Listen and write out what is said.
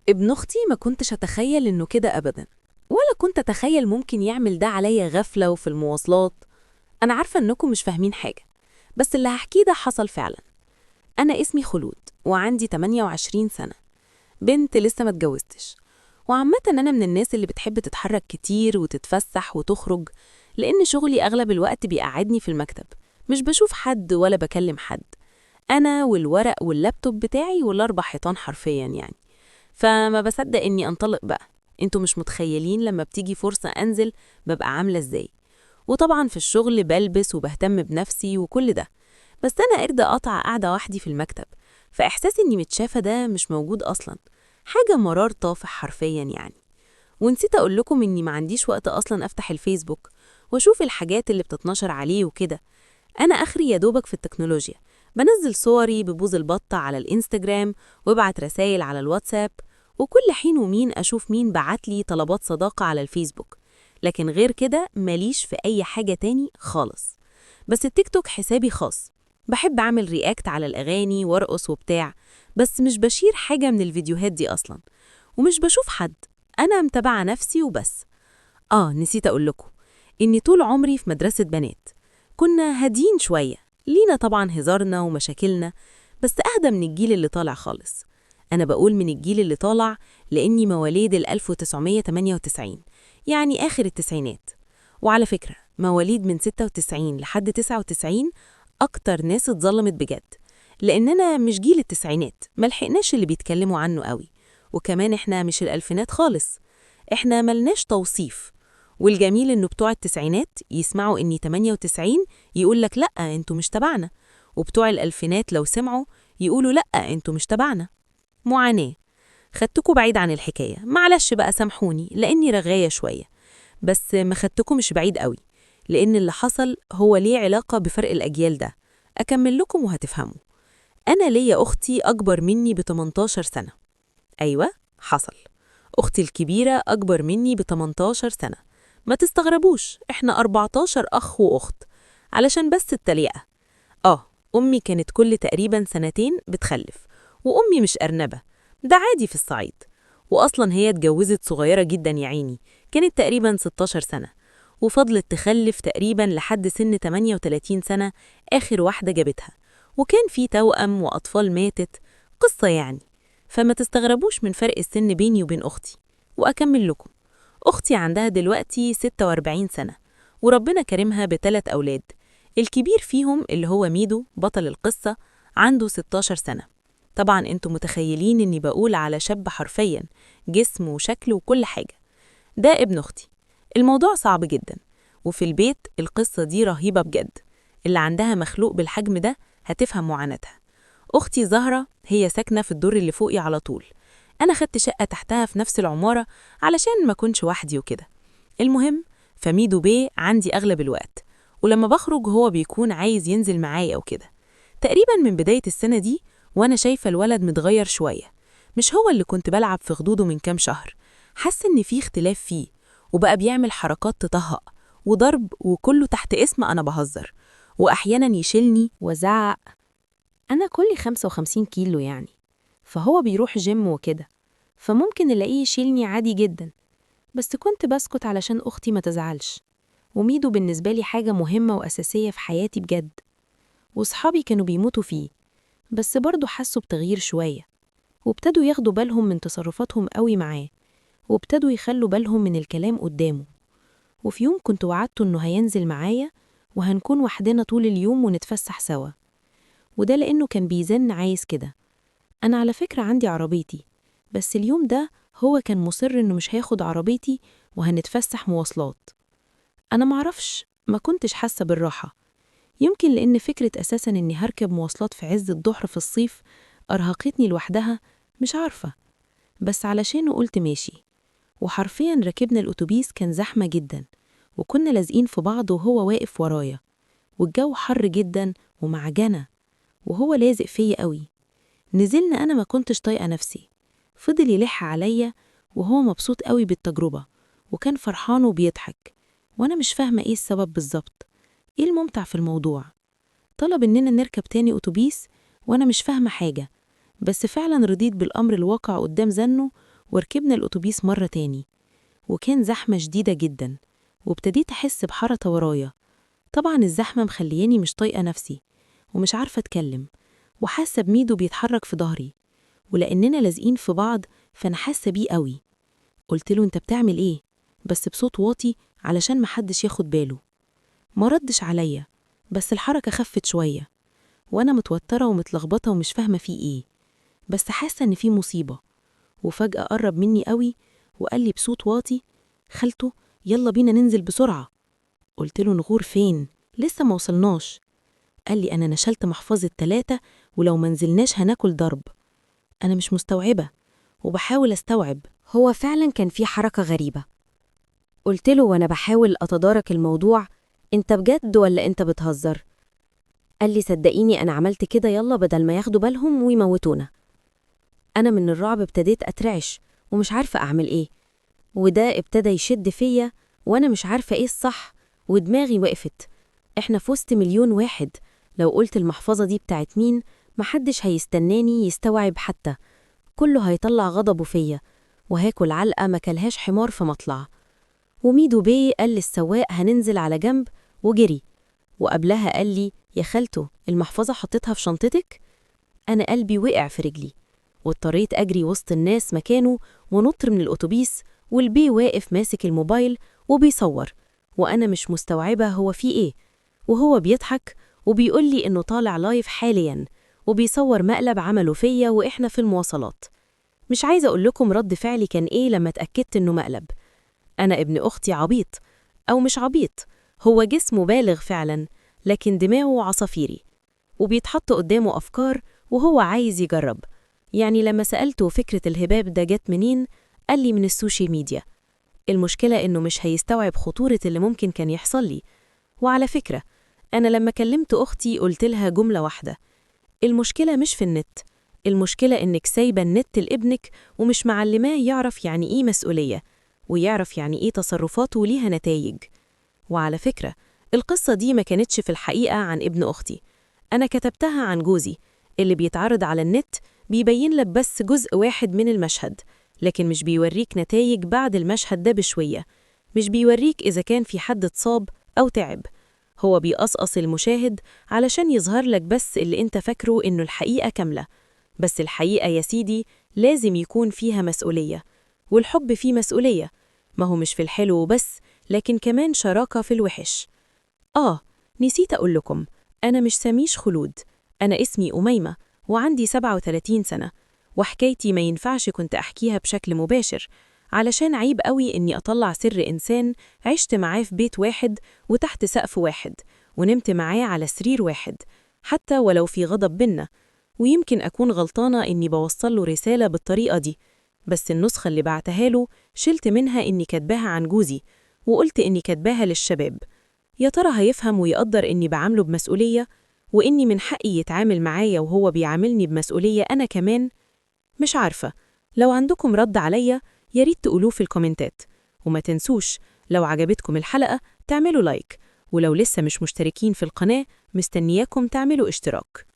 ابن أختي ما كنتش أتخيل إنه كده أبداً، ولا كنت أتخيل ممكن يعمل ده عليا غفلة وفي المواصلات. أنا عارفة إنكم مش فاهمين حاجة، بس اللي هحكيه ده حصل فعلاً. أنا اسمي خلود وعندي 28 سنة، بنت لسه ما اتجوزتش. وعامة أنا من الناس اللي بتحب تتحرك كتير وتتفسح وتخرج، لأن شغلي أغلب الوقت بيقعدني في المكتب، مش بشوف حد ولا بكلم حد. أنا والورق واللابتوب بتاعي والأربع حيطان حرفياً يعني. فما بصدق إني أنطلق بقى. انتوا مش متخيلين لما بتيجي فرصة أنزل ببقى عاملة إزاي. وطبعا في الشغل بلبس وبهتم بنفسي وكل ده، بس أنا قرد أقطع قاعدة وحدي في المكتب، فإحساس إني متشافة ده مش موجود أصلا. حاجة مرار طافح حرفيا يعني. ونسيت أقول لكم إني ما عنديش وقت أصلا أفتح الفيسبوك وأشوف الحاجات اللي بتتنشر عليه وكده. أنا آخري يا دوبك في التكنولوجيا، بنزل صوري ببوز البطة على الإنستجرام وابعت رسائل على الواتساب، وكل حين ومين أشوف مين بعتلي طلبات صداقة على الفيسبوك. لكن غير كده ماليش في أي حاجة تاني خالص. بس التيك توك حسابي خاص، بحب أعمل رياكت على الأغاني وارقص وبتاع، بس مش بشير حاجة من الفيديوهات دي أصلا. ومش بشوف حد، أنا متابعة نفسي وبس. نسيت أقول لكم إني طول عمري في مدرسة بنات. كنا هادين شوية، لينا طبعا هزارنا ومشاكلنا، بس أهدى من الجيل اللي طالع خالص. أنا بقول من الجيل اللي طالع لأني مواليد 1998، يعني آخر التسعينات. وعلى فكرة مواليد من 96 لحد 99 أكتر ناس اتظلمت بجد، لأننا مش جيل التسعينات، ملحقناش اللي بيتكلموا عنه قوي. وكمان إحنا مش الألفينات خالص، إحنا ملناش توصيف. والجميل إنه بتوع التسعينات يسمعوا إني 98 يقول لك لأ أنتوا مش تبعنا، وبتوع الألفينات لو سمعوا يقولوا لأ أنتوا مش تبعنا. معاناة. خدتكوا بعيد عن الحكاية، معلش بقى سامحوني لأني رغاية شوية، بس ما خدتكوا مش بعيد قوي، لأن اللي حصل هو ليه علاقة بفرق الأجيال ده. أكمل لكم وهتفهموا. أنا ليا أختي أكبر مني ب 18 سنة. أيوة، حصل. أختي الكبيرة أكبر مني ب 18 سنة. ما تستغربوش، إحنا 14 أخ وأخت، علشان بس التليقة. أمي كانت كل تقريبا سنتين بتخلف، وأمي مش أرنبة، ده عادي في الصعيد. وأصلا هي اتجوزت صغيرة جدا يا عيني، كانت تقريبا 16 سنة، وفضلت تخلف تقريبا لحد سن 38 سنة آخر واحدة جابتها. وكان في توأم وأطفال ماتت، قصة يعني. فما تستغربوش من فرق السن بيني وبين أختي. وأكمل لكم. أختي عندها دلوقتي 46 سنة، وربنا كرمها ب3 أولاد. الكبير فيهم اللي هو ميدو بطل القصة عنده 16 سنة. طبعا انتوا متخيلين اني بقول على شاب حرفيا، جسم وشكل وكل حاجة. ده ابن أختي. الموضوع صعب جدا، وفي البيت القصة دي رهيبة بجد. اللي عندها مخلوق بالحجم ده هتفهم معاناتها. أختي زهرة هي ساكنة في الدور اللي فوقي على طول. أنا خدت شقة تحتها في نفس العمارة علشان ما كنش وحدي وكده. المهم، فميدو بيه عندي أغلب الوقت، ولما بخرج هو بيكون عايز ينزل معايا أو كده. تقريبا من بداية السنة دي وأنا شايفة الولد متغير شوية، مش هو اللي كنت بلعب في خدوده من كام شهر. حاسة إن في اختلاف فيه، وبقى بيعمل حركات تطهق وضرب، وكله تحت اسم أنا بهزر. وأحيانا يشيلني وزعق. أنا كلي 55 كيلو يعني، فهو بيروح جيم وكده، فممكن نلاقيه يشيلني عادي جدا. بس كنت بسكت علشان أختي ما تزعلش. وميدو بالنسبة لي حاجة مهمة وأساسية في حياتي بجد. وصحابي كانوا بيموتوا فيه، بس برضو حسوا بتغيير شوية، وابتدوا ياخدوا بالهم من تصرفاتهم قوي معاه، وابتدوا يخلوا بالهم من الكلام قدامه. وفي يوم كنت وعدته إنه هينزل معايا، وهنكون وحدنا طول اليوم ونتفسح سوا. وده لأنه كان بيزن عايز كده. أنا على فكرة عندي عربيتي، بس اليوم ده هو كان مصر إنه مش هياخد عربيتي وهنتفسح مواصلات. أنا معرفش، ما كنتش حاسة بالراحة. يمكن لأن فكرة أساساً إني هركب مواصلات في عز الظهر في الصيف أرهقتني لوحدها، مش عارفة. بس علشانه قلت ماشي. وحرفياً ركبنا الأتوبيس، كان زحمة جداً، وكنا لازقين في بعض وهو واقف ورايا، والجو حر جداً ومعجنة، وهو لازق فيا قوي. نزلنا، أنا ما كنتش طايقة نفسي. فضل يلح عليا وهو مبسوط قوي بالتجربة، وكان فرحان وبيضحك، وأنا مش فاهمة إيه السبب بالظبط، إيه الممتع في الموضوع. طلب إننا نركب تاني أتوبيس، وأنا مش فاهمة حاجة، بس فعلا رضيت بالأمر الواقع قدام زنه، وركبنا الأتوبيس مرة تاني، وكان زحمة شديدة جدا، وابتديت أحس بحرطة ورايا. طبعا الزحمة مخلياني مش طايقة نفسي ومش عارفة أتكلم، وحاسة بميدو بيتحرك في ظهري، ولأننا لازقين في بعض فأنا حاسة بيه قوي. قلت له أنت بتعمل إيه؟ بس بصوت واطي علشان محدش ياخد باله. ما ردش عليا، بس الحركة خفت شوية، وأنا متوترة ومتلخبطة ومش فاهمة فيه إيه، بس حاسة إن فيه مصيبة. وفجأة قرب مني قوي وقال لي بصوت واطي: خالته، يلا بينا ننزل بسرعة. قلت له نغور فين؟ لسه ما وصلناش. قال لي أنا نشلت محفظة 3 ولو منزلناش هناكل ضرب. أنا مش مستوعبة وبحاول أستوعب. هو فعلا كان في حركة غريبة. قلت له وأنا بحاول أتدارك الموضوع: أنت بجد ولا أنت بتهزر؟ قال لي صدقيني أنا عملت كده يلا بدل ما ياخدوا بالهم ويموتونا. أنا من الرعب ابتديت أترعش ومش عارفة أعمل إيه، وده ابتدى يشد فيا وأنا مش عارفة إيه الصح، ودماغي وقفت. إحنا في وسط مليون واحد، لو قلت المحفظة دي بتاعت مين محدش هيستناني يستوعب حتى، كله هيطلع غضبه فيا وهاكل علقة ما كلهاش حمار في مطلع. وميدو بيه قال للسواق هننزل على جنب وجري، وقبلها قال لي يا خالته المحفظة حطيتها في شنطتك؟ أنا قلبي وقع في رجلي، واضطريت أجري وسط الناس مكانه ونطر من الأتوبيس، والبي واقف ماسك الموبايل وبيصور، وأنا مش مستوعبة هو فيه إيه، وهو بيضحك وبيقول لي إنه طالع لايف حالياً وبيصور مقلب عمله فيا وإحنا في المواصلات. مش عايزة أقول لكم رد فعلي كان إيه لما اتأكدت إنه مقلب. أنا ابن أختي عبيط، أو مش عبيط، هو جسمه بالغ فعلاً لكن دماغه عصافيري، وبيتحط قدامه أفكار وهو عايز يجرب. يعني لما سألته فكرة الهباب ده جت منين، قال لي من السوشيال ميديا. المشكلة إنه مش هيستوعب خطورة اللي ممكن كان يحصل لي. وعلى فكرة، أنا لما كلمت أختي قلت لها جملة واحدة: المشكلة مش في النت، المشكلة إنك سايبة النت لابنك ومش معلماه يعرف يعني إيه مسؤولية، ويعرف يعني إيه تصرفاته ليها نتائج. وعلى فكرة، القصة دي ما كانتش في الحقيقة عن ابن أختي، أنا كتبتها عن جوزي. اللي بيتعرض على النت بيبين لك بس جزء واحد من المشهد، لكن مش بيوريك نتائج بعد المشهد ده بشوية، مش بيوريك إذا كان في حد اتصاب أو تعب. هو بيقصقص المشاهد علشان يظهر لك بس اللي انت فاكره إنه الحقيقة كاملة. بس الحقيقة يا سيدي لازم يكون فيها مسؤولية، والحب فيه مسؤولية، ما هو مش في الحلو بس، لكن كمان شراكة في الوحش. نسيت أقول لكم، أنا مش سميش خلود، أنا اسمي أميمة وعندي 37 سنة، وحكايتي ما ينفعش كنت أحكيها بشكل مباشر، علشان عيب قوي إني أطلع سر إنسان عشت معاه في بيت واحد وتحت سقف واحد ونمت معاه على سرير واحد، حتى ولو في غضب بينا. ويمكن أكون غلطانة إني بوصل له رسالة بالطريقة دي، بس النسخة اللي بعتها له شلت منها إني كاتباها عن جوزي، وقلت إني كاتباها للشباب. يا ترى هيفهم ويقدر إني بعامله بمسؤولية، وإني من حقي يتعامل معايا وهو بيعاملني بمسؤولية أنا كمان؟ مش عارفة. لو عندكم رد عليا ياريت تقولوه في الكومنتات، وما تنسوش لو عجبتكم الحلقة تعملوا لايك، ولو لسه مش مشتركين في القناة مستنياكم تعملوا اشتراك.